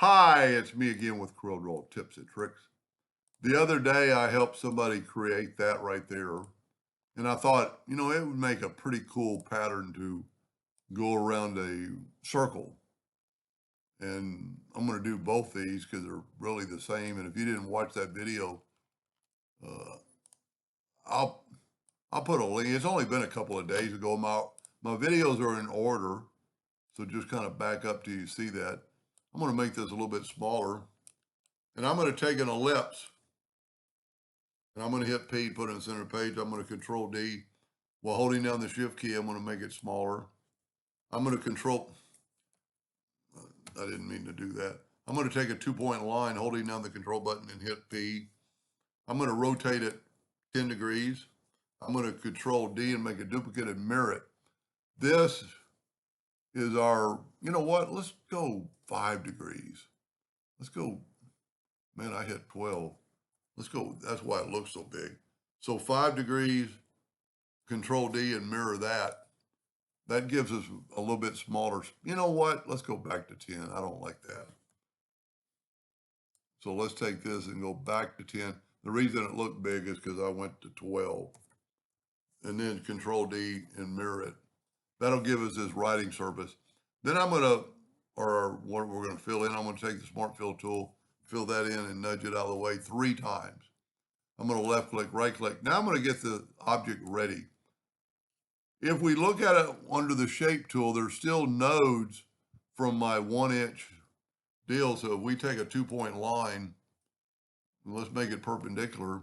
Hi, it's me again with Corel tips and tricks. The other day I helped somebody create that right there. And I thought, it would make a pretty cool pattern to go around a circle. And I'm going to do both these because they're really the same. And if you didn't watch that video, uh, I'll I'll put a link. It's only been a couple of days ago. My videos are in order, so just kind of back up till you see that. I'm going to make this a little bit smaller, and I'm going to take an ellipse. And I'm going to hit P, put it in the center page. I'm going to control D. While holding down the shift key, I'm going to make it smaller. I'm going to I didn't mean to do that. I'm going to take a 2-point line, holding down the control button and hit P. I'm going to rotate it 10 degrees. I'm going to control D and make a duplicate and mirror it. This is our, let's go 5 degrees. Let's go, man, I hit 12. Let's go, that's why it looks so big. So 5 degrees, control D and mirror that. That gives us a little bit smaller. You know what? Let's go back to 10. I don't like that. So let's take this and go back to 10. The reason it looked big is because I went to 12. And then control D and mirror it. That'll give us this writing surface. Then I'm going to, or what we're going to fill in, I'm going to take the Smart Fill tool, fill that in and nudge it out of the way 3 times. I'm going to left click, right click. Now I'm going to get the object ready. If we look at it under the shape tool, there's still nodes from my 1-inch deal. So if we take a 2-point line, and let's make it perpendicular,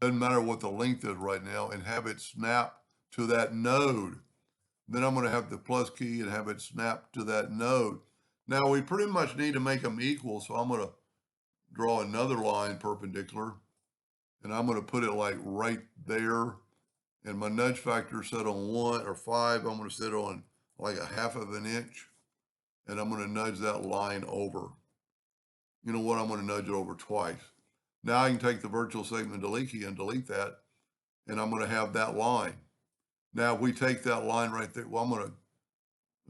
doesn't matter what the length is right now, and have it snap to that node. Then I'm going to have the plus key and have it snap to that node. Now we pretty much need to make them equal. So I'm going to draw another line perpendicular, and I'm going to put it like right there. And my nudge factor set on 1 or 5. I'm going to set on like a 1/2 inch. And I'm going to nudge that line over. You know what? I'm going to nudge it over twice. Now I can take the virtual segment delete key and delete that. And I'm going to have that line. Now if we take that line right there, well, I'm going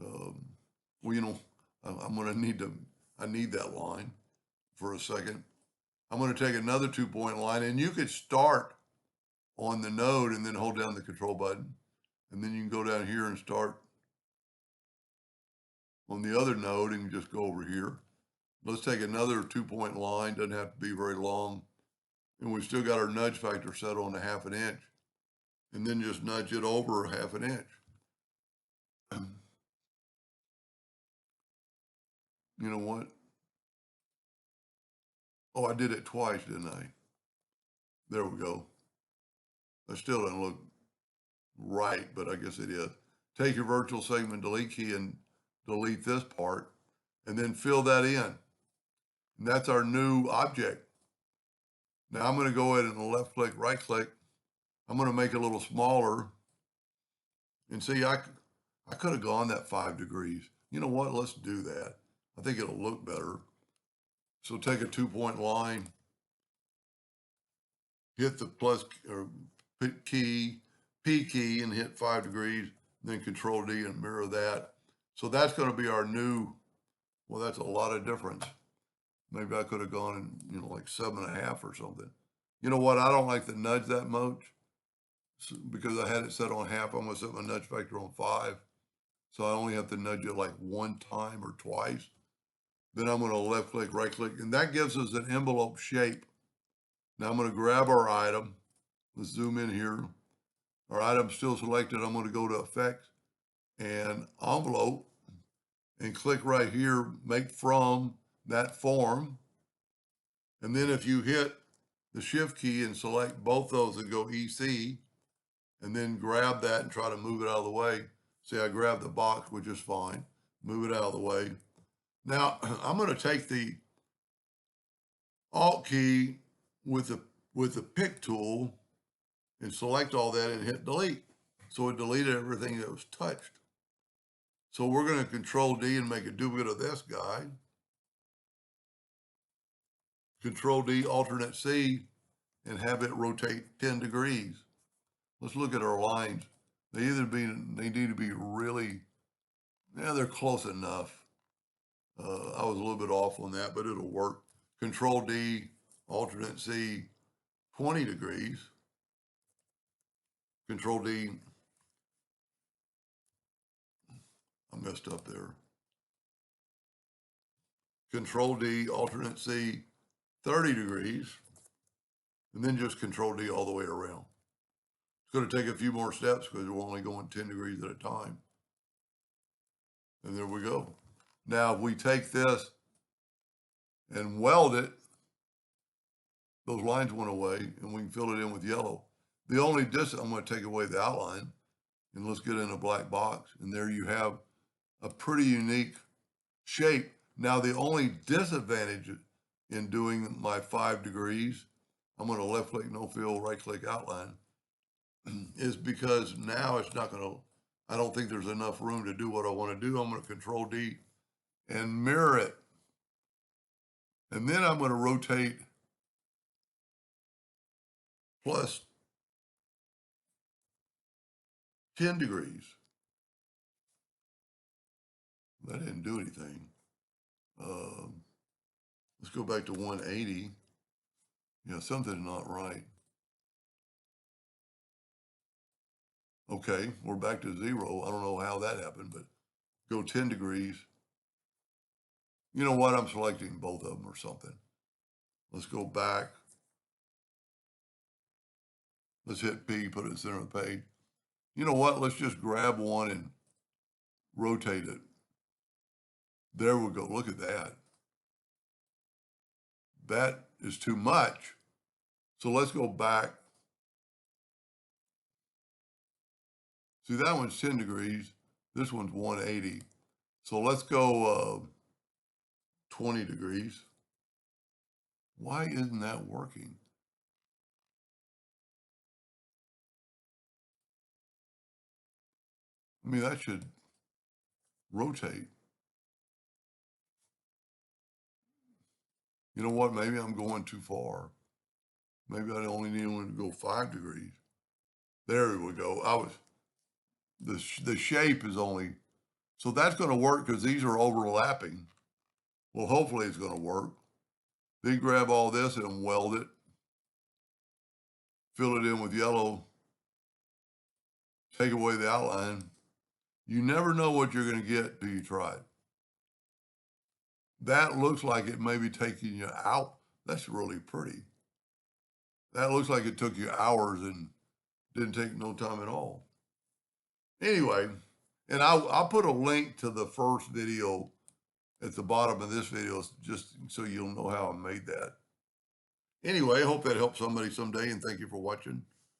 to, I'm going to I need that line for a second. I'm going to take another 2-point line, and you could start on the node and then hold down the control button. And then you can go down here and start on the other node and just go over here. Let's take another 2-point line, doesn't have to be very long. And we've still got our nudge factor set on a 1/2 inch. And then just nudge it over a 1/2 inch. You know what? Oh, I did it twice, didn't I? There we go. That still doesn't look right, but I guess it is. Take your virtual segment delete key and delete this part, and then fill that in. And that's our new object. Now I'm going to go ahead and left click, right click. I'm going to make it a little smaller. And see, I could have gone that 5 degrees. You know what? Let's do that. I think it'll look better. So take a 2-point line, hit the plus or key, P key, and hit 5 degrees, then control D and mirror that. So that's going to be our new, well, that's a lot of difference. Maybe I could have gone in, like 7.5 or something. You know what? I don't like to nudge that much because I had it set on 1/2. I'm going to set my nudge factor on 5. So I only have to nudge it like 1 time or twice. Then I'm going to left click, right click, and that gives us an envelope shape. Now I'm going to grab our item. Let's zoom in here. Our item's still selected. I'm going to go to Effects and Envelope and click right here, Make From that form. And then if you hit the Shift key and select both those and go EC, and then grab that and try to move it out of the way. See, I grabbed the box, which is fine. Move it out of the way. Now I'm going to take the Alt key with the pick tool and select all that and hit delete. So it deleted everything that was touched. So we're going to control D and make a duplicate of this guy. Control D, alternate C, and have it rotate 10 degrees. Let's look at our lines. They need to be really, they're close enough. I was a little bit off on that, but it'll work. Control D, alternate C, 20 degrees. Control D, I messed up there. Control D, alternate C, 30 degrees, and then just Control D all the way around. It's going to take a few more steps because we're only going 10 degrees at a time. And there we go. Now, if we take this and weld it, those lines went away, and we can fill it in with yellow. The only distance, I'm going to take away the outline, and let's get in a black box. And there you have a pretty unique shape. Now, the only disadvantage in doing my 5 degrees, I'm going to left click, no fill, right click, outline, is because now it's not going to, I don't think there's enough room to do what I want to do. I'm going to Control D and mirror it. And then I'm going to rotate plus 10 degrees. That didn't do anything. Let's go back to 180. Yeah, something's not right. Okay, we're back to 0. I don't know how that happened, but go 10 degrees. You know what? I'm selecting both of them or something. Let's go back. Let's hit P, put it in the center of the page. You know what? Let's just grab one and rotate it. There we go. Look at that. That is too much. So let's go back. See, that one's 10 degrees. This one's 180. So let's go 20 degrees. Why isn't that working? I mean, that should rotate. You know what? Maybe I'm going too far. Maybe I only need one to go 5 degrees. There we go. The shape is only, so that's going to work because these are overlapping. Well, hopefully it's going to work. Then grab all this and weld it. Fill it in with yellow. Take away the outline. You never know what you're going to get till you try it. That looks like it may be taking you out. That's really pretty. That looks like it took you hours and didn't take no time at all. Anyway, and I'll put a link to the first video at the bottom of this video just so you'll know how I made that. Anyway, I hope that helps somebody someday, and thank you for watching.